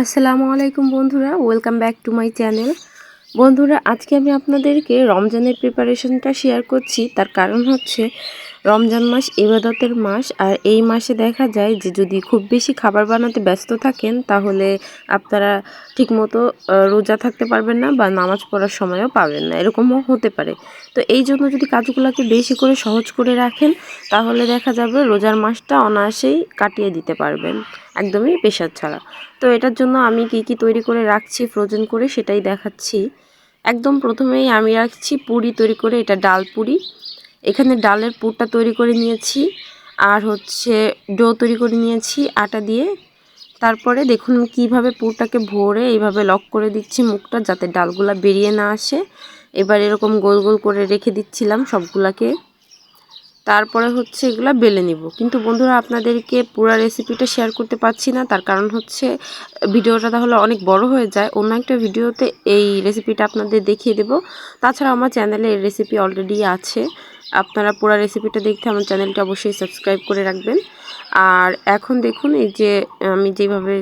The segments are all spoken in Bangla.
আসসালামু আলাইকুম বন্ধুরা, welcome back to my channel. বন্ধুরা, আজকে আমি আপনাদেরকে রমজানের প্রিপারেশনটা শেয়ার করছি। তার কারণ হচ্ছে রমজান মাস ইবাদতের মাস, আর এই মাসে দেখা যায় যে যদি খুব বেশি খাবার বানাতে ব্যস্ত থাকেন তাহলে আপনারা ঠিকমতো রোজা থাকতে পারবেন না বা নামাজ পড়ার সময়ও পাবেন না, এরকমও হতে পারে। তো এই জন্য যদি কাজগুলোকে বেশি করে সহজ করে রাখেন তাহলে দেখা যাবে রোজার মাসটা অনায়াসেই কাটিয়ে দিতে পারবেন, একদমই প্রেশার ছাড়া। তো এটার জন্য আমি কি তৈরি করে রাখছি ফ্রোজেন করে সেটাই দেখাচ্ছি। একদম প্রথমেই আমি রাখছি পুরি তৈরি করে, এটা ডাল পুরি। এখানে ডালের পুরটা তৈরি করে নিয়েছি, আর হচ্ছে ডো তৈরি করে নিয়েছি আটা দিয়ে। তারপরে দেখুন কিভাবে পুরটাকে ভরে এইভাবে লক করে দিচ্ছি মুখটা, যাতে ডালগুলা বেরিয়ে না আসে। এবার এরকম গোল গোল করে রেখে দিচ্ছিলাম সবগুলাকে। তারপরে হচ্ছে এগুলো বেলে নিব। কিন্তু বন্ধুরা, আপনাদেরকে পুরো রেসিপিটা শেয়ার করতে পারছি না, তার কারণ হচ্ছে ভিডিওটা তাহলে অনেক বড় হয়ে যায়। অন্য একটা ভিডিওতে এই রেসিপিটা আপনাদের দেখিয়ে দেব। তাছাড়া আমার চ্যানেলে এই রেসিপি অলরেডি আছে, আপনারা পুরো রেসিপিটা দেখতে আমার চ্যানেলটা অবশ্যই সাবস্ক্রাইব করে রাখবেন। আর এখন দেখুন এই যে আমি যেভাবে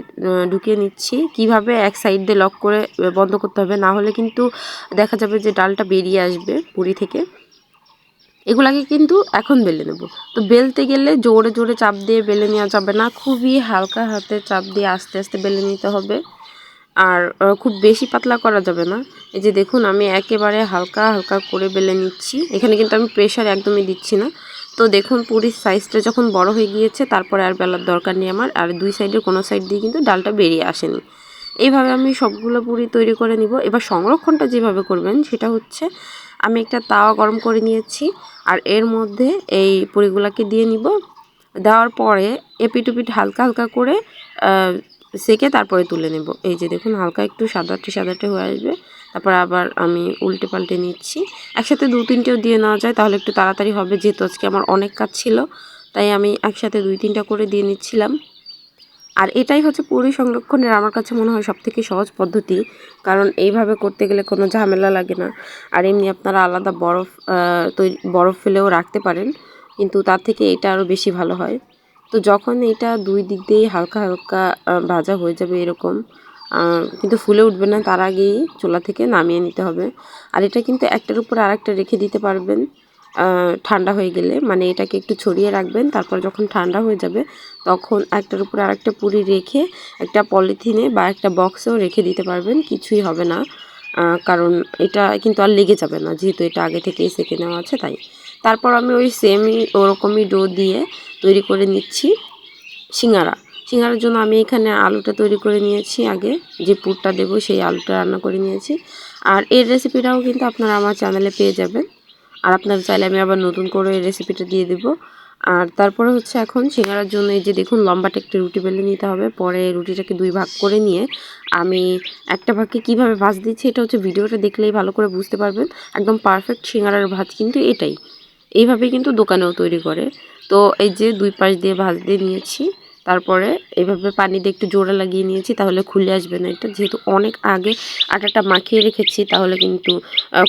ঢুকিয়ে নিচ্ছি, কিভাবে এক সাইড দিয়ে লক করে বন্ধ করতে হবে, না হলে কিন্তু দেখা যাবে যে ডালটা বেরিয়ে আসবে পুরি থেকে। এগুলাকে কিন্তু এখন বেলে নেব। তো বেলতে গেলে জোরে জোরে চাপ দিয়ে বেলে নেওয়া যাবে না, খুবই হালকা হাতে চাপ দিয়ে আস্তে আস্তে বেলে নিতে হবে। আর খুব বেশি পাতলা করা যাবে না। এই যে দেখুন আমি একেবারে হালকা হালকা করে বেলে নিচ্ছি, এখানে কিন্তু আমি প্রেশার একদমই দিচ্ছি না। তো দেখুন পুরির সাইজটা যখন বড় হয়ে গিয়েছে তারপরে আর বেলার দরকার নেই আমার। আর দুই সাইডের কোনো সাইড দিয়ে কিন্তু ডালটা বেরিয়ে আসেনি। এইভাবে আমি সবগুলো পুরি তৈরি করে নিব। এবার সংরক্ষণটা যেভাবে করবেন সেটা হচ্ছে, আমি একটা তাওয়া গরম করে নিয়েছি, আর এর মধ্যে এই পুরিগুলোকে দিয়ে নিব। দেওয়ার পরে এপিট হালকা হালকা করে সেকে তারপরে তুলে নেব। এই যে দেখুন হালকা একটু সাদাটে সাদাটে হয়ে আসবে, তারপর আবার আমি উল্টে পাল্টে নিচ্ছি। একসাথে দু তিনটেও দিয়ে নেওয়া যায়, তাহলে একটু তাড়াতাড়ি হবে। যেহেতু আজকে আমার অনেক কাজ ছিল তাই আমি একসাথে দুই তিনটা করে দিয়ে নিচ্ছিলাম। আর এটাই হচ্ছে পুরি সংরক্ষণের আমার কাছে মনে হয় সবথেকে সহজ পদ্ধতি, কারণ এইভাবে করতে গেলে কোনো ঝামেলা লাগে না। আর এমনি আপনারা আলাদা বরফ ফেলেও রাখতে পারেন, কিন্তু তার থেকে এটা আরও বেশি ভালো হয়। তো যখন এটা দুই দিক দিয়েই হালকা হালকা ভাজা হয়ে যাবে এরকম, কিন্তু ফুলে উঠবে না, তার আগেই চুলা থেকে নামিয়ে নিতে হবে। আর এটা কিন্তু একটার উপর আরেকটা রেখে দিতে পারবেন ঠান্ডা হয়ে গেলে, মানে এটাকে একটু ছড়িয়ে রাখবেন। তারপর যখন ঠান্ডা হয়ে যাবে তখন একটার উপর আরেকটা পুরি রেখে একটা পলিথিনে বা একটা বক্সেও রেখে দিতে পারবেন, কিছুই হবে না। কারণ এটা কিন্তু আর লেগে যাবে না, যেহেতু এটা আগে থেকেই সেঁকে নেওয়া আছে তাই। তারপর আমি ওই সেমই ওরকমই ডো দিয়ে তৈরি করে নিচ্ছি সিঙ্গারা। সিঙ্গারার জন্য আমি এখানে আলুটা তৈরি করে নিয়েছি, আগে যে পুরটা দেবো সেই আলুটা রান্না করে নিয়েছি। আর এর রেসিপিটাও কিন্তু আপনারা আমার চ্যানেলে পেয়ে যাবেন, আর আপনারা চাইলে আমি আবার নতুন করে এই রেসিপিটা দিয়ে দেবো। আর তারপরে হচ্ছে এখন সিঙ্গারার জন্য এই যে দেখুন লম্বাটা একটা রুটি বেলে নিতে হবে। পরে রুটিটাকে দুই ভাগ করে নিয়ে আমি একটা ভাগে কীভাবে ভাজ দিচ্ছি এটা হচ্ছে ভিডিওটা দেখলেই ভালো করে বুঝতে পারবেন। একদম পারফেক্ট সিঙ্গারার ভাজ কিন্তু এটাই, এইভাবেই কিন্তু দোকানেও তৈরি করে। তো এই যে দুই পাশ দিয়ে ভাজ দিয়ে নিয়েছি, তারপরে এইভাবে পানি দিয়ে একটু জোড়া লাগিয়ে নিয়েছি, তাহলে খুলে আসবে না। এটা যেহেতু অনেক আগে আটাটা মাখিয়ে রেখেছি তাহলে কিন্তু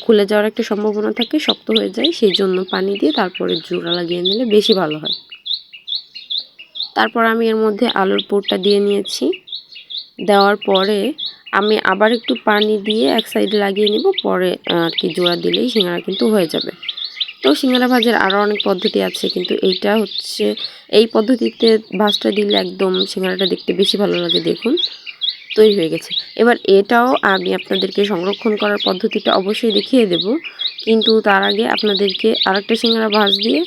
খুলে যাওয়ার একটা সম্ভাবনা থাকে, শক্ত হয়ে যায়। সেই জন্য পানি দিয়ে তারপরে জোড়া লাগিয়ে নিলে বেশি ভালো হয়। তারপর আমি এর মধ্যে আলুর পুরটা দিয়ে নিয়েছি। দেওয়ার পরে আমি আবার একটু পানি দিয়ে এক সাইডে লাগিয়ে নিব, পরে আর কি জোড়া দিলেই সিঙ্গারা কিন্তু হয়ে যাবে। তো সিঙ্গারা ভাজার আরও অনেক পদ্ধতি আছে, কিন্তু এইটা হচ্ছে এই পদ্ধতিতে ভাজটা দিলে একদম সিঙ্গারাটা দেখতে বেশি ভালো লাগে। দেখুন তৈরি হয়ে গেছে। এবার এটাও আমি আপনাদেরকে সংরক্ষণ করার পদ্ধতিটা অবশ্যই দেখিয়ে দেব, কিন্তু তার আগে আপনাদেরকে আরেকটা সিঙ্গারা ভাজ দিয়ে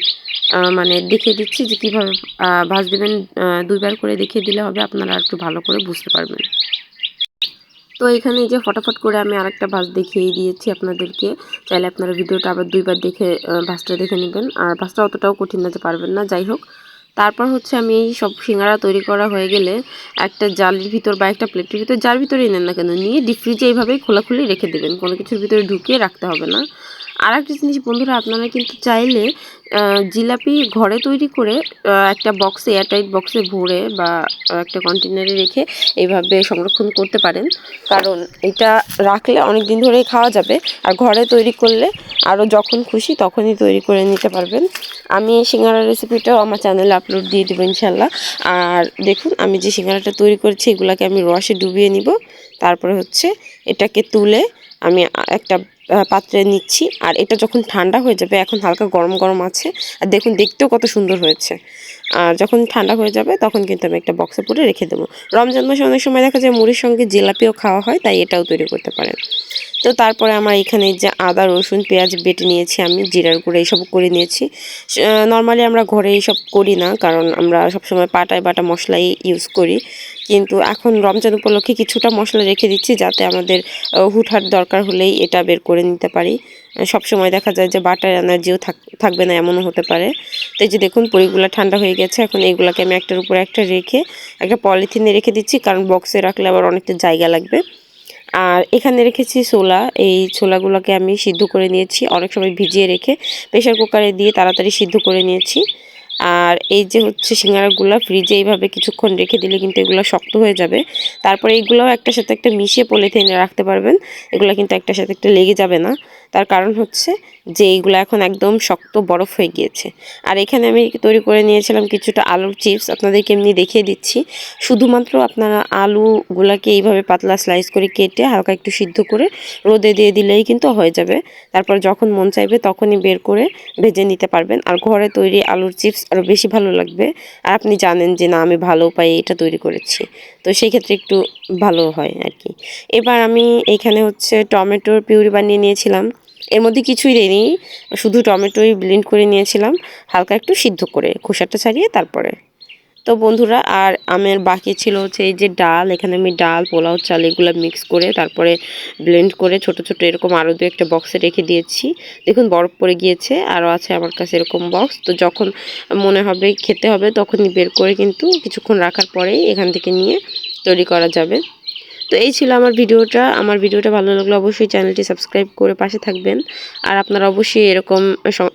মানে দেখিয়ে দিচ্ছি যে কীভাবে ভাজ দেবেন। দুইবার করে দেখিয়ে দিলে হবে, আপনারা একটু ভালো করে বুঝতে পারবেন। তো এখানে যে ফটাফট করে আমি আরেকটা ভাজ দেখিয়ে দিয়েছি আপনাদেরকে। চাইলে আপনারা ভিডিওটা আবার দুইবার দেখে ভাজটা দেখে নেবেন। আর ভাজটা অতটাও কঠিন না যে পারবেন না, যাই হোক। তারপর হচ্ছে আমি এই সব সিঙ্গারা তৈরি করা হয়ে গেলে একটা জালির ভিতর বা একটা প্লেটের ভিতর, যার ভিতরেই নেন না কেন, নিয়ে ডিপ ফ্রিজে এইভাবেই খোলাখুলি রেখে দেবেন, কোনো কিছুর ভিতরে ঢুকিয়ে রাখতে হবে না। আর একটা জিনিস বন্ধুরা, আপনারা কিন্তু চাইলে জিলাপি ঘরে তৈরি করে একটা বক্সে, এয়ারটাইট বক্সে ভরে বা একটা কন্টেনারে রেখে এইভাবে সংরক্ষণ করতে পারেন। কারণ এটা রাখলে অনেক দিন ধরেই খাওয়া যাবে, আর ঘরে তৈরি করলে আরও যখন খুশি তখনই তৈরি করে নিতে পারবেন। আমি এই সিঙ্গারার রেসিপিটাও আমার চ্যানেলে আপলোড দিয়ে দেবো ইনশাল্লাহ। আর দেখুন আমি যে সিঙ্গারাটা তৈরি করেছি এগুলাকে আমি রসে ডুবিয়ে নিব। তারপরে হচ্ছে এটাকে তুলে আমি একটা পাত্রে নিচ্ছি। আর এটা যখন ঠান্ডা হয়ে যাবে, এখন হালকা গরম গরম আছে, আর দেখুন দেখতেও কত সুন্দর হয়েছে। আর যখন ঠান্ডা হয়ে যাবে তখন কিন্তু আমি একটা বক্সে পুরে রেখে দেবো। রমজান মাসে অনেক সময় দেখা যায় মুড়ির সঙ্গে জিলাপিও খাওয়া হয়, তাই এটাও তৈরি করতে পারেন। তো তারপরে আমার এখানে যে আদা রসুন পেঁয়াজ বেটে নিয়েছি, আমি জিরার গুঁড়ো এইসব করে নিয়েছি। নর্মালি আমরা ঘরে এইসব করি না, কারণ আমরা সবসময় পাটায় বাটা মশলাই ইউজ করি। কিন্তু এখন রমজান উপলক্ষে কিছুটা মশলা রেখে দিচ্ছি, যাতে আমাদের হুটহাট দরকার হলেই এটা বের করে নিতে পারি। সবসময় দেখা যায় যে বাটার এনার্জিও থাকবে না, এমনও হতে পারে। তো এই যে দেখুন পুরিগুলো ঠান্ডা হয়ে গেছে, এখন এইগুলোকে আমি একটার উপরে একটা রেখে একটা পলিথিনে রেখে দিচ্ছি, কারণ বক্সে রাখলে আবার অনেকটা জায়গা লাগবে। আর এখানে রেখেছি ছোলা, এই ছোলাগুলোকে আমি সিদ্ধ করে নিয়েছি, অনেক সময় ভিজিয়ে রেখে প্রেশার কুকারে দিয়ে তাড়াতাড়ি সিদ্ধ করে নিয়েছি। আর এই যে হচ্ছে সিঙ্গারাগুলো ফ্রিজে এইভাবে কিছুক্ষণ রেখে দিলে কিন্তু এগুলো শক্ত হয়ে যাবে। তারপরে এগুলোও একটা সাথে একটা মিশিয়ে পলিথিনে রাখতে পারবেন, এগুলো কিন্তু একটার সাথে একটা লেগে যাবে না। তার কারণ হচ্ছে যে এইগুলো এখন একদম শক্ত বরফ হয়ে গিয়েছে। আর এখানে আমি তৈরি করে নিয়েছিলাম কিছুটা আলুর চিপস, আপনাদেরকে এমনি দেখিয়ে দিচ্ছি। শুধুমাত্র আপনারা আলুগুলাকে এইভাবে পাতলা স্লাইস করে কেটে হালকা একটু সিদ্ধ করে রোদে দিয়ে দিলেই কিন্তু হয়ে যাবে। তারপর যখন মন চাইবে তখনই বের করে ভেজে নিতে পারবেন। আর ঘরে তৈরি আলুর চিপস আরও বেশি ভালো লাগবে। আর আপনি জানেন যে না আমি ভালো পাই এটা তৈরি করেছি, তো সেই ক্ষেত্রে একটু ভালো হয় আর কি। এবার আমি এইখানে হচ্ছে টমেটোর পিউরি বানিয়ে নিয়েছিলাম, এর মধ্যে কিছুই দেয়নি, শুধু টমেটোই ব্লেন্ড করে নিয়েছিলাম হালকা একটু সিদ্ধ করে খোসাটা ছাড়িয়ে। তারপরে তো বন্ধুরা আর আমার বাকি ছিল হচ্ছে এই যে ডাল, এখানে আমি ডাল পোলাও চাল এগুলো মিক্স করে তারপরে ব্লেন্ড করে ছোট ছোট এরকম আরও দু একটা বক্সে রেখে দিয়েছি। দেখুন বরফ পড়ে গিয়েছে, আরও আছে আমার কাছে এরকম বক্স। তো যখন মনে হবে খেতে হবে তখনই বের করে কিন্তু কিছুক্ষণ রাখার পরেই এখান থেকে নিয়ে তৈরি করা যাবে। তো এই ছিল আমার ভিডিওটা ভালো লাগলে অবশ্যই চ্যানেলটি সাবস্ক্রাইব করে পাশে থাকবেন। আর আপনারা অবশ্যই এরকম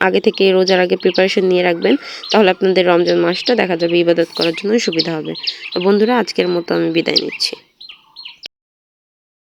আগে থেকে রোজার আগে প্রিপারেশন নিয়ে রাখবেন, তাহলে আপনাদের রমজান মাসটা দেখা যাবে ইবাদত করার জন্য সুবিধা হবে। তো বন্ধুরা আজকের মতো আমি বিদায় নিচ্ছি।